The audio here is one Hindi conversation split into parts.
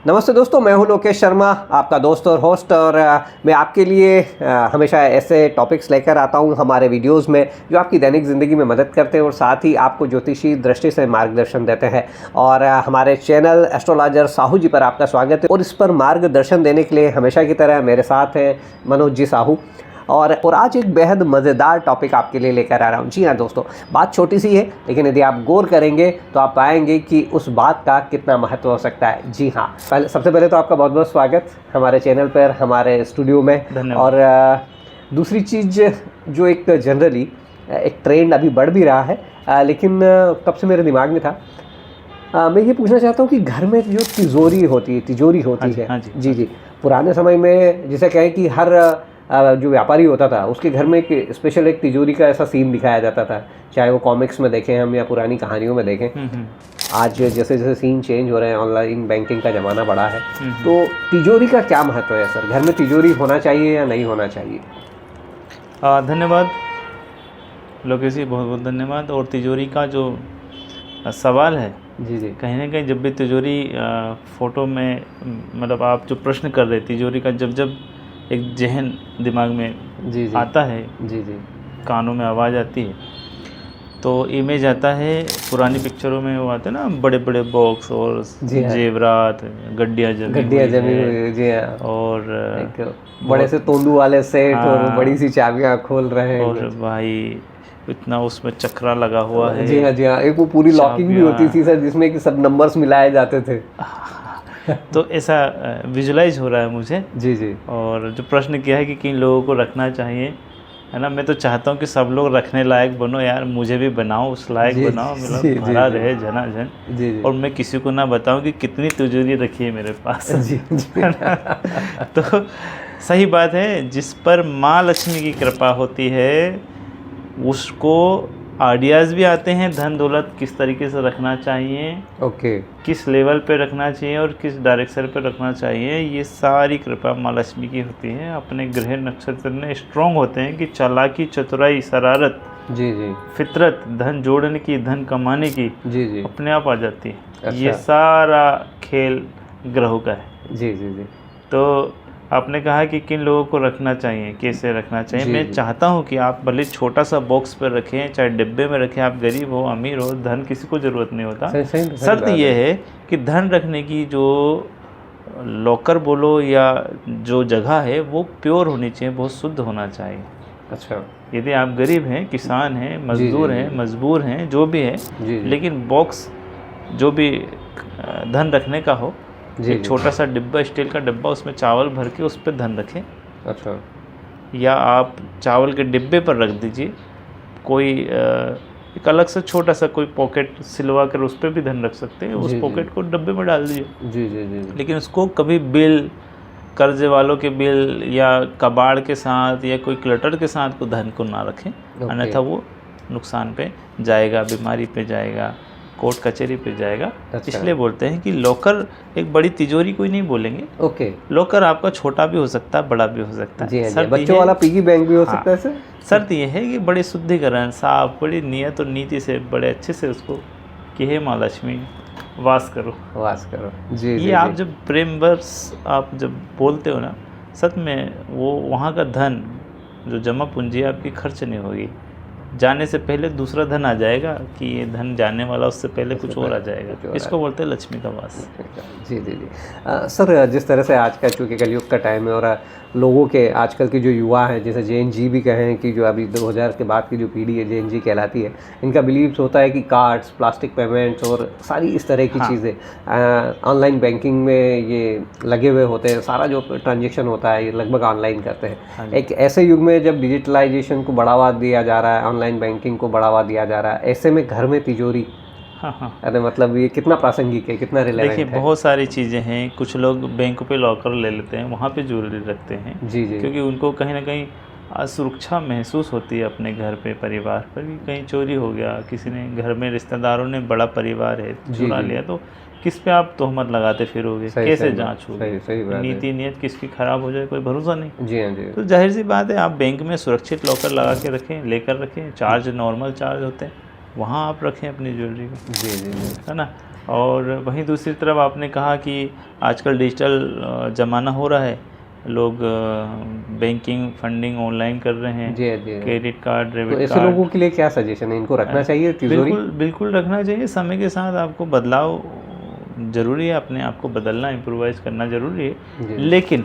नमस्ते दोस्तों, मैं हूं लोकेश शर्मा, आपका दोस्त और होस्ट। और मैं आपके लिए हमेशा ऐसे टॉपिक्स लेकर आता हूं हमारे वीडियोस में जो आपकी दैनिक ज़िंदगी में मदद करते हैं और साथ ही आपको ज्योतिषी दृष्टि से मार्गदर्शन देते हैं। और हमारे चैनल एस्ट्रोलॉजर साहू जी पर आपका स्वागत है। और इस पर मार्गदर्शन देने के लिए हमेशा की तरह मेरे साथ हैं मनोज जी साहू। और आज एक बेहद मज़ेदार टॉपिक आपके लिए लेकर आ रहा हूँ। जी हाँ दोस्तों, बात छोटी सी है, लेकिन यदि आप गौर करेंगे तो आप पाएंगे कि उस बात का कितना महत्व हो सकता है। जी हाँ, सबसे पहले तो आपका बहुत बहुत स्वागत हमारे चैनल पर, हमारे स्टूडियो में। और दूसरी चीज़ जो एक जनरली एक ट्रेंड अभी बढ़ भी रहा है, लेकिन कब से मेरे दिमाग में था, मैं ये पूछना चाहता हूँ कि घर में जो तिजोरी होती है हाँ जी, पुराने समय में जिसे कहें कि हर जो व्यापारी होता था उसके घर में एक स्पेशल एक तिजोरी का ऐसा सीन दिखाया जाता था, चाहे वो कॉमिक्स में देखें हम या पुरानी कहानियों में देखें। आज जैसे जैसे सीन चेंज हो रहे हैं, ऑनलाइन बैंकिंग का ज़माना बढ़ा है, तो तिजोरी का क्या महत्व है सर? घर में तिजोरी होना चाहिए या नहीं होना चाहिए? धन्यवाद लोकेश जी, बहुत बहुत धन्यवाद। और तिजोरी का जो सवाल है, जी, कहीं ना कहीं जब भी तिजोरी फ़ोटो में, मतलब आप जो प्रश्न कर रहे, तिजोरी का जब एक जहन दिमाग में जी आता है, जी, कानों में आवाज़ आती है, तो इमेज आता है। पुरानी पिक्चरों में वो आते हैं ना, बड़े बड़े बॉक्स और जेवरात, गड्डियाँ जमी हुई, जी हाँ, और एक बड़े से तोंदू वाले सेट और बड़ी सी चाबियाँ खोल रहे हैं, और भाई इतना उसमें चक्रा लगा हुआ है। जी हाँ, एक वो पूरी लॉकिंग भी होती थी सर, जिसमें कि सब नंबर्स मिलाए जाते थे। तो ऐसा विजुलाइज हो रहा है मुझे। जी। और जो प्रश्न किया है कि किन लोगों को रखना चाहिए, है ना, मैं तो चाहता हूँ कि सब लोग रखने लायक बनो यार, मुझे भी बनाओ, उस लायक बनाओ, मतलब भरा रहे झनाझन। जी। और मैं किसी को ना बताऊँ कि कितनी तिजोरी रखी है मेरे पास। जी। तो सही बात है, जिस पर माँ लक्ष्मी की कृपा होती है उसको आइडियाज़ भी आते हैं धन दौलत किस तरीके से रखना चाहिए, किस लेवल पे रखना चाहिए और किस डायरेक्शन पे रखना चाहिए। ये सारी कृपा माँ लक्ष्मी की होती है। अपने ग्रह नक्षत्र में स्ट्रॉन्ग होते हैं कि चालाकी, चतुराई, शरारत, जी, फितरत, धन जोड़ने की, धन कमाने की, जी, अपने आप आ जाती है। अच्छा। ये सारा खेल ग्रहों का है। जी। तो आपने कहा कि किन लोगों को रखना चाहिए, कैसे रखना चाहिए। मैं चाहता हूं कि आप भले छोटा सा बॉक्स पर रखें, चाहे डिब्बे में रखें, आप गरीब हो अमीर हो, धन किसी को ज़रूरत नहीं होता। शर्त ये है कि धन रखने की जो लॉकर बोलो या जो जगह है वो प्योर होनी चाहिए, बहुत शुद्ध होना चाहिए। अच्छा, यदि आप गरीब हैं, किसान हैं, मजदूर हैं, मजबूर हैं, जो भी है, लेकिन बॉक्स जो भी धन रखने का हो, एक छोटा सा डिब्बा, स्टील का डिब्बा, उसमें चावल भर के उस पर धन रखें। अच्छा। या आप चावल के डिब्बे पर रख दीजिए, कोई एक अलग से छोटा सा कोई पॉकेट सिलवा कर उस पर भी धन रख सकते हैं। उस पॉकेट को डिब्बे में डाल दीजिए। जी। लेकिन उसको कभी बिल, कर्जे वालों के बिल या कबाड़ के साथ या कोई क्लटर के साथ को धन को ना रखें, अन्यथा वो नुकसान पे जाएगा, बीमारी पे जाएगा, कोर्ट कचहरी पे जाएगा। अच्छा। इसलिए बोलते हैं कि लॉकर एक बड़ी तिजोरी कोई नहीं बोलेंगे। लॉकर आपका छोटा भी हो सकता है, बड़ा भी हो सकता है। बच्चों वाला पिगी बैंक भी हो सकता है। शर्त ये है कि बड़े शुद्धिकरण, साफ, बड़ी नियत और नीति से, बड़े अच्छे से उसको कि हे माँ लक्ष्मी वास करो। जी। ये आप जब प्रेम वर्ष आप जब बोलते हो ना, सच में वो वहाँ का धन जो जमा पूंजी आपकी खर्च नहीं होगी। जाने से पहले दूसरा धन आ जाएगा कि ये धन जाने वाला, उससे पहले कुछ और आ जाएगा। इसको बोलते हैं लक्ष्मी का वास। जी। सर, जिस तरह से आज का चूँकि कलयुग का टाइम है और लोगों के आजकल के जो युवा हैं, जैसे JNZ भी कहें कि जो अभी 2000 के बाद की जो पीढ़ी है JNZ कहलाती है, इनका बिलीव्स होता है कि कार्ड्स, प्लास्टिक पेमेंट्स और सारी इस तरह की चीज़ें ऑनलाइन बैंकिंग में ये लगे हुए होते हैं। सारा जो ट्रांजेक्शन होता है ये लगभग ऑनलाइन करते हैं। एक ऐसे युग में जब डिजिटलाइजेशन को बढ़ावा दिया जा रहा है, ऑनलाइन बैंकिंग को बढ़ावा दिया जा रहा है, ऐसे में घर में तिजोरी, अरे मतलब ये कितना प्रासंगिक है, कितना रिलेवेंट है? देखिए, बहुत सारी चीज़ें हैं। कुछ लोग बैंक पे लॉकर ले लेते हैं, वहाँ पे ज्वेलरी रखते हैं। जी। क्योंकि उनको कहीं ना कहीं असुरक्षा महसूस होती है अपने घर पे, परिवार पर, कि कहीं चोरी हो गया, किसी ने घर में, रिश्तेदारों ने, बड़ा परिवार है, चुरा लिया, तो किस पे आप तोहमत लगाते फिरोगे, कैसे जांच होगी, नीति नियत किसकी खराब हो जाए, कोई भरोसा नहीं। जी। तो जाहिर सी बात है, आप बैंक में सुरक्षित लॉकर लगा के रखें, लेकर रखें। चार्ज नॉर्मल चार्ज होते हैं, वहाँ आप रखें अपनी ज्वेलरी को। जी। है ना। और वहीं दूसरी तरफ आपने कहा कि आजकल डिजिटल ज़माना हो रहा है, लोग बैंकिंग फंडिंग ऑनलाइन कर रहे हैं, जी जी, क्रेडिट कार्ड, डेबिट तो ऐसे कार्ड। लोगों के लिए क्या सजेशन है, इनको रखना चाहिए तिजोरी? बिल्कुल बिल्कुल रखना चाहिए। समय के साथ आपको बदलाव ज़रूरी है, अपने आप को बदलना, इम्प्रोवाइज़ करना ज़रूरी है, लेकिन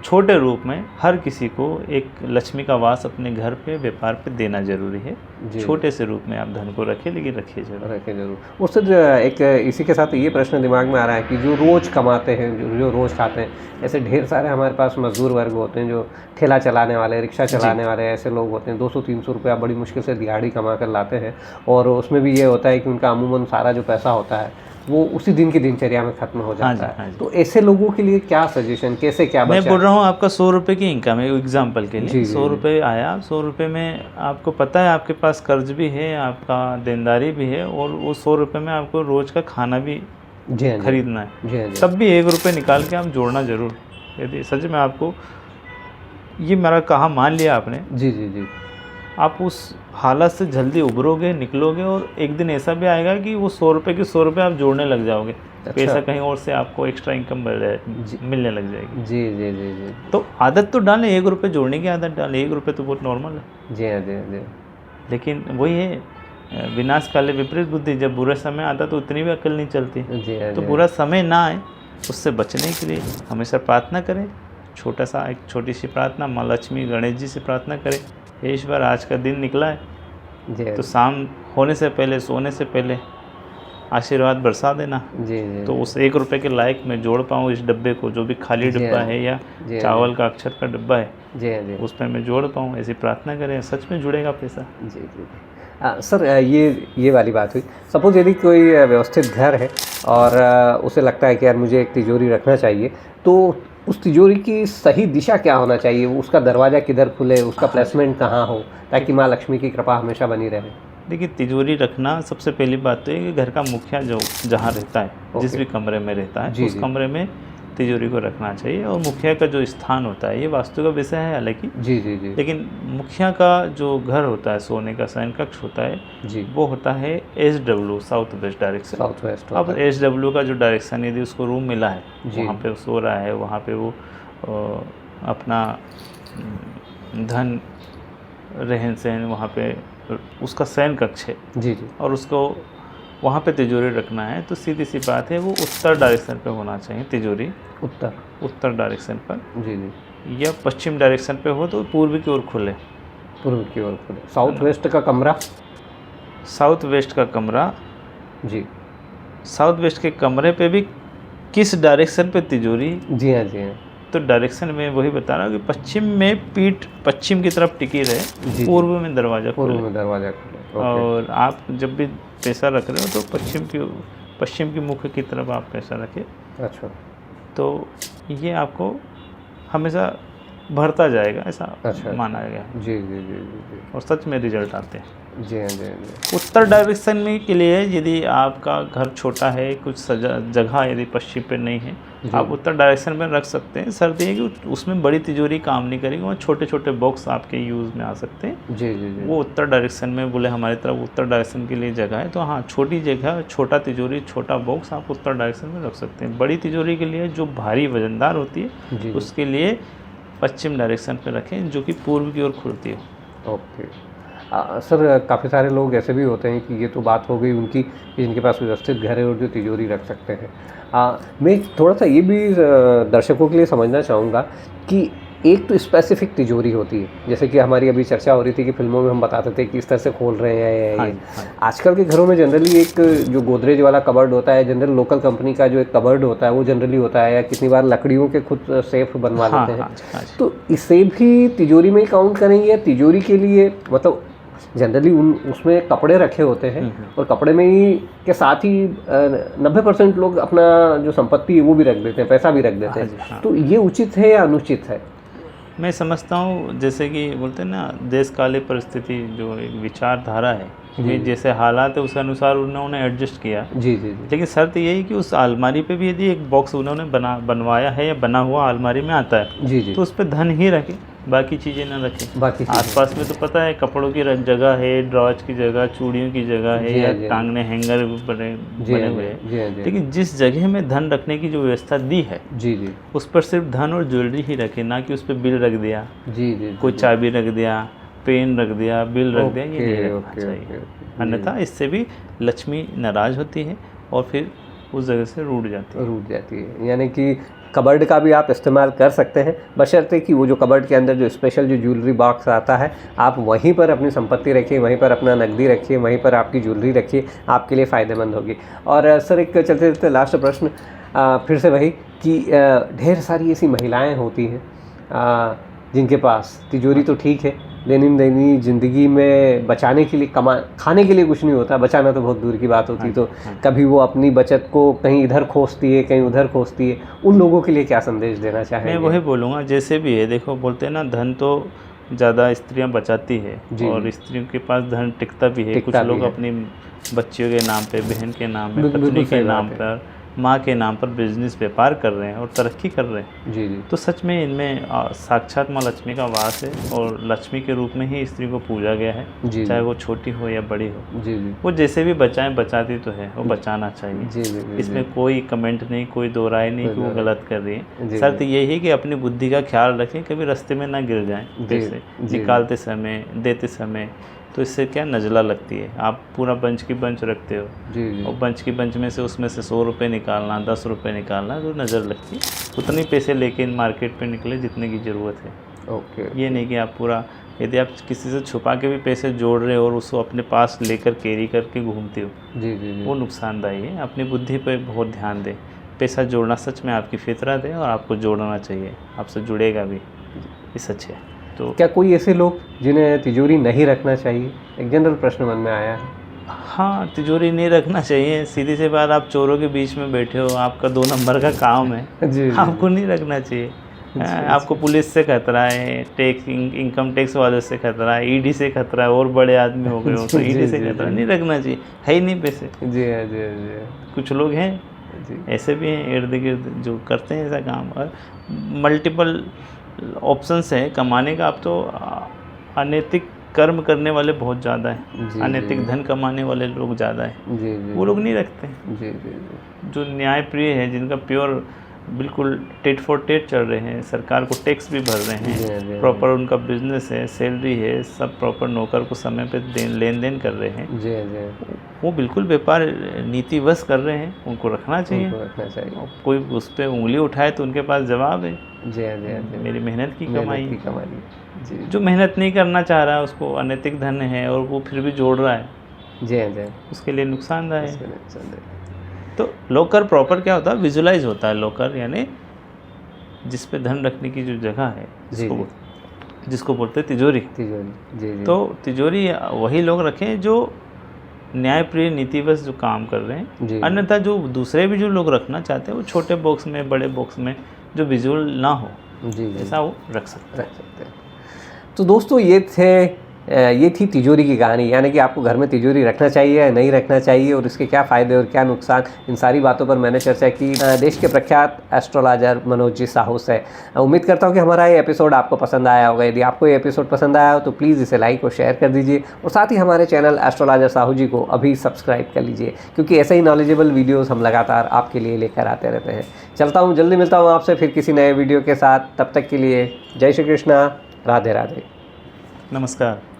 छोटे रूप में हर किसी को एक लक्ष्मी का वास अपने घर पे, व्यापार पे देना जरूरी है। छोटे से रूप में आप धन को रखें, लेकिन रखिए जरूर। उससे एक इसी के साथ ये प्रश्न दिमाग में आ रहा है कि जो रोज़ कमाते हैं, जो रोज़ खाते हैं, ऐसे ढेर सारे हमारे पास मजदूर वर्ग होते हैं, जो ठेला चलाने वाले, रिक्शा चलाने वाले ऐसे लोग होते हैं, 200-300 रुपया बड़ी मुश्किल से दिहाड़ी कमा कर लाते हैं, और उसमें भी ये होता है कि उनका अमूमन सारा जो पैसा होता है वो उसी दिन की दिनचर्या में खत्म हो जाता है। तो ऐसे लोगों के लिए क्या सजेशन, कैसे क्या मैं बोल रहा हूँ, आपका 100 रुपये की इनकम है एग्जाम्पल के लिए, 100 रुपये आया, 100 रुपये में आपको पता है आपके पास कर्ज भी है, आपका देनदारी भी है, और वो 100 रुपये में आपको रोज़ का खाना भी खरीदना है, तब भी 1 रुपये निकाल के आप जोड़ना जरूर। यदि सच में आपको ये मेरा कहा मान लिया आपने, जी, आप उस हालत से जल्दी उभरोगे, निकलोगे, और एक दिन ऐसा भी आएगा कि वो 100 रुपये के 100 रुपये आप जोड़ने लग जाओगे। अच्छा। पैसा कहीं और से आपको एक्स्ट्रा इनकम मिलने लग जाएगी। जी जी जी जी। तो आदत तो डालें, 1 रुपये जोड़ने की आदत डालें, 1 रुपये तो बहुत नॉर्मल है। जी हाँ जी जी। लेकिन वही है, विनाश काले विपरीत बुद्धि, जब बुरा समय आता तो उतनी भी अकल नहीं चलती। तो बुरा समय ना आए, उससे बचने के लिए हमेशा प्रार्थना करें। एक छोटी सी प्रार्थना माँ लक्ष्मी गणेश जी से प्रार्थना करें, हे ईश्वर आज का दिन निकला है, तो शाम होने से पहले, सोने से पहले आशीर्वाद बरसा देना। जी, तो उस 1 रुपये के लायक मैं जोड़ पाऊँ इस डब्बे को, जो भी खाली डब्बा है या चावल का अक्षर का डब्बा है, उस पर मैं जोड़ पाऊँ, ऐसी प्रार्थना करें, सच में जुड़ेगा पैसा। जी जी। सर ये वाली बात हुई। सपोज यदि कोई व्यवस्थित घर है और उसे लगता है कि यार मुझे एक तिजोरी रखना चाहिए, तो उस तिजोरी की सही दिशा क्या होना चाहिए, उसका दरवाज़ा किधर खुले, उसका प्लेसमेंट कहाँ हो, ताकि माँ लक्ष्मी की कृपा हमेशा बनी रहे? देखिए, तिजोरी रखना सबसे पहली बात तो है कि घर का मुखिया जो जहाँ रहता है, जिस भी कमरे में रहता है, उस कमरे में तिजोरी को रखना चाहिए। और मुखिया का जो स्थान होता है, ये वास्तु का विषय है हालांकि, जी, लेकिन मुखिया का जो घर होता है, सोने का शयन कक्ष होता है, वो होता है SW, साउथ वेस्ट डायरेक्शन। अब SW का जो डायरेक्शन, यदि उसको रूम मिला है, वहाँ पे वो सो रहा है, वहाँ पे वो अपना धन, रहन सहन, वहाँ पे उसका शयन कक्ष है, जी, और उसको वहाँ पे तिजोरी रखना है, तो सीधी सी बात है, वो उत्तर डायरेक्शन पे होना चाहिए तिजोरी। उत्तर डायरेक्शन पर, जी, या पश्चिम डायरेक्शन पे हो तो पूर्व की ओर खुले। साउथ वेस्ट का कमरा, जी, साउथ वेस्ट के कमरे पे भी किस डायरेक्शन पे तिजोरी? जी हाँ, तो डायरेक्शन में वही बता रहा हूँ कि पश्चिम में पीठ पश्चिम की तरफ टिकी रहे, पूर्व में दरवाज़ा खुले। और आप जब भी पैसा रख रहे हो तो पश्चिम की मुख की तरफ आप पैसा रखें। अच्छा। तो ये आपको हमेशा भरता जाएगा, ऐसा माना गया। जी। और सच में रिजल्ट आते हैं। जी हाँ जी। उत्तर डायरेक्शन में के लिए यदि आपका घर छोटा है, कुछ जगह यदि पश्चिम पे नहीं है, आप उत्तर डायरेक्शन में रख सकते हैं। शर्त ये है कि उसमें बड़ी तिजोरी काम नहीं करेगी, वहाँ छोटे छोटे बॉक्स आपके यूज़ में आ सकते हैं। जी। वो उत्तर डायरेक्शन में, बोले हमारी तरफ उत्तर डायरेक्शन के लिए जगह है, तो हाँ, छोटी जगह, छोटा तिजोरी, छोटा बॉक्स आप उत्तर डायरेक्शन में रख सकते हैं। बड़ी तिजोरी के लिए जो भारी वजनदार होती है, उसके लिए पश्चिम डायरेक्शन पे रखें, जो कि पूर्व की ओर खुलती है। ओके। सर, काफ़ी सारे लोग ऐसे भी होते हैं कि ये तो बात हो गई उनकी, जिनके पास व्यवस्थित घर है और जो तिजोरी रख सकते हैं। मैं थोड़ा सा ये भी दर्शकों के लिए समझना चाहूँगा कि एक तो स्पेसिफिक तिजोरी होती है, जैसे कि हमारी अभी चर्चा हो रही थी कि फिल्मों में हम बताते थे कि इस तरह से खोल रहे हैं। हाँ, आजकल के घरों में जनरली एक जो गोदरेज वाला कबर्ड होता है, जनरल लोकल कंपनी का जो एक कबर्ड होता है, वो जनरली होता है, या कितनी बार लकड़ियों के खुद सेफ बनवा लेते हैं। तो इसे भी तिजोरी में ही काउंट करेंगे, या तिजोरी के लिए मतलब जनरली उसमें कपड़े रखे होते हैं, और कपड़े में ही के साथ ही 90% लोग अपना जो संपत्ति है वो भी रख देते हैं, पैसा भी रख देते हैं। तो ये उचित है या अनुचित है? मैं समझता हूँ, जैसे कि बोलते हैं ना, देश काले परिस्थिति, जो एक विचारधारा है, ये जैसे हालात है उस अनुसार उन्होंने एडजस्ट किया। जी। लेकिन शर्त यही कि उस अलमारी पे भी यदि एक बॉक्स उन्होंने बनवाया है या बना हुआ अलमारी में आता है, तो उस पर धन ही रखें। बाकी चीज़ें ना रखें। बाकी आसपास में तो पता है कपड़ों की जगह है, ड्रॉज की जगह, चूड़ियों की जगह है, या टांगने हैंगर बने हुए हैं, लेकिन जिस जगह में धन रखने की जो व्यवस्था दी है उस पर सिर्फ धन और ज्वेलरी ही रखें, ना कि उस पर बिल रख दिया, कोई चाबी रख दिया, पेन रख दिया, बिल रख दिया, ये नहीं रखना चाहिए। अन्यथा इससे भी लक्ष्मी नाराज़ होती है और फिर उस जगह से रूठ जाती है। यानी कि कबर्ड का भी आप इस्तेमाल कर सकते हैं, बशर्ते कि वो जो कबर्ड के अंदर जो स्पेशल जो ज्वेलरी बॉक्स आता है आप वहीं पर अपनी संपत्ति रखिए, वहीं पर अपना नकदी रखिए, वहीं पर आपकी ज्वेलरी रखिए, आपके लिए फ़ायदेमंद होगी। और सर एक चलते चलते लास्ट प्रश्न फिर से वही कि ढेर सारी ऐसी महिलाएं होती हैं जिनके पास तिजोरी तो ठीक है, दैनिक ज़िंदगी में बचाने के लिए खाने के लिए कुछ नहीं होता, बचाना तो बहुत दूर की बात होती, तो कभी वो अपनी बचत को कहीं इधर खोसती है, कहीं उधर खोसती है, उन लोगों के लिए क्या संदेश देना चाहेंगे? मैं वही बोलूँगा, जैसे भी है, देखो बोलते हैं ना, धन तो ज़्यादा स्त्रियां बचाती है और स्त्रियों के पास धन टिकता भी है। कुछ लोग अपनी बच्चियों के नाम पे, बहन के नाम पे, पत्नी के नाम पर, माँ के नाम पर बिजनेस व्यापार कर रहे हैं और तरक्की कर रहे हैं। तो सच में इनमें साक्षात माँ लक्ष्मी का वास है और लक्ष्मी के रूप में ही स्त्री को पूजा गया है, चाहे वो छोटी हो या बड़ी हो। वो जैसे भी बचाएं, बचाती तो है, वो बचाना चाहिए। इसमें कोई कमेंट नहीं, कोई दो राय नहीं कि वो गलत कर रही है। शर्त यही है कि अपनी बुद्धि का ख्याल रखें, कभी रास्ते में ना गिर जाएं, जैसे निकालते समय, देते समय, तो इससे क्या नज़ला लगती है। आप पूरा बंच की बंच रखते हो और बंच की बंच में से उसमें से 100 रुपये निकालना, 10 रुपये निकालना, तो नज़र लगती है। उतने पैसे लेके मार्केट पे निकले जितने की ज़रूरत है। ये नहीं कि आप पूरा, यदि आप किसी से छुपा के भी पैसे जोड़ रहे हो और उसको अपने पास लेकर कैरी करके घूमते हो, वो नुकसानदायी है। अपनी बुद्धि पर बहुत ध्यान दें। पैसा जोड़ना सच में आपकी फितरत है और आपको जोड़ना चाहिए, आपसे जुड़ेगा भी, ये सच है। तो क्या कोई ऐसे लोग जिन्हें तिजोरी नहीं रखना चाहिए? एक जनरल प्रश्न मन में आया है। हाँ, तिजोरी नहीं रखना चाहिए। सीधी सी बात, आप चोरों के बीच में बैठे हो, आपका 2 नंबर का काम है, आपको नहीं रखना चाहिए। आपको पुलिस से खतरा है, टैक्स, इनकम टैक्स वाले से खतरा है, ईडी से खतरा है, और बड़े आदमी हो गए हो तो ईडी से खतरा, नहीं रखना चाहिए, है ही नहीं पैसे। कुछ लोग हैं ऐसे भी हैं इर्द गिर्द जो करते हैं ऐसा काम, और मल्टीपल ऑप्शंस है कमाने का। अब तो अनैतिक कर्म करने वाले बहुत ज़्यादा हैं, अनैतिक धन कमाने वाले लोग ज़्यादा हैं, वो लोग नहीं रखते। जो न्याय प्रिय है, जिनका प्योर बिल्कुल टेट फॉर टेट चल रहे हैं, सरकार को टैक्स भी भर रहे हैं, प्रॉपर उनका बिजनेस है, सैलरी है, सब प्रॉपर नौकर को समय पे लेन देन कर रहे हैं, वो बिल्कुल व्यापार नीतिवश कर रहे हैं, उनको रखना चाहिए। कोई उस पर उंगली उठाए तो उनके पास जवाब है, मेरी मेहनत की कमाई। जो मेहनत नहीं करना चाह रहा है, उसको अनैतिक धन है और वो फिर भी जोड़ रहा है, उसके लिए नुकसानदायक है। तो लॉकर प्रॉपर क्या होता है, विजुलाइज होता है लॉकर, यानी जिस पे धन रखने की जो जगह है, जिसको बोलते हैं तिजोरी। तो तिजोरी वही लोग रखें जो न्यायप्रिय नीतिवश जो काम कर रहे हैं। अन्यथा जो दूसरे भी जो लोग रखना चाहते हैं, वो छोटे बॉक्स में, बड़े बॉक्स में, जो विजुअल ना हो, ऐसा वो रख सकते हैं। तो दोस्तों ये थी तिजोरी की कहानी, यानी कि आपको घर में तिजोरी रखना चाहिए या नहीं रखना चाहिए और इसके क्या फ़ायदे और क्या नुकसान, इन सारी बातों पर मैंने चर्चा की देश के प्रख्यात एस्ट्रोलॉजर मनोज जी साहू से। उम्मीद करता हूँ कि हमारा ये एपिसोड आपको पसंद आया होगा। यदि आपको ये एपिसोड पसंद आया हो तो प्लीज़ इसे लाइक और शेयर कर दीजिए, और साथ ही हमारे चैनल एस्ट्रोलॉजर साहू जी को अभी सब्सक्राइब कर लीजिए, क्योंकि ऐसे ही नॉलेजेबल वीडियोज़ हम लगातार आपके लिए लेकर आते रहते हैं। चलता हूँ, जल्दी मिलता हूँ आपसे फिर किसी नए वीडियो के साथ। तब तक के लिए जय श्री कृष्णा, राधे राधे, नमस्कार।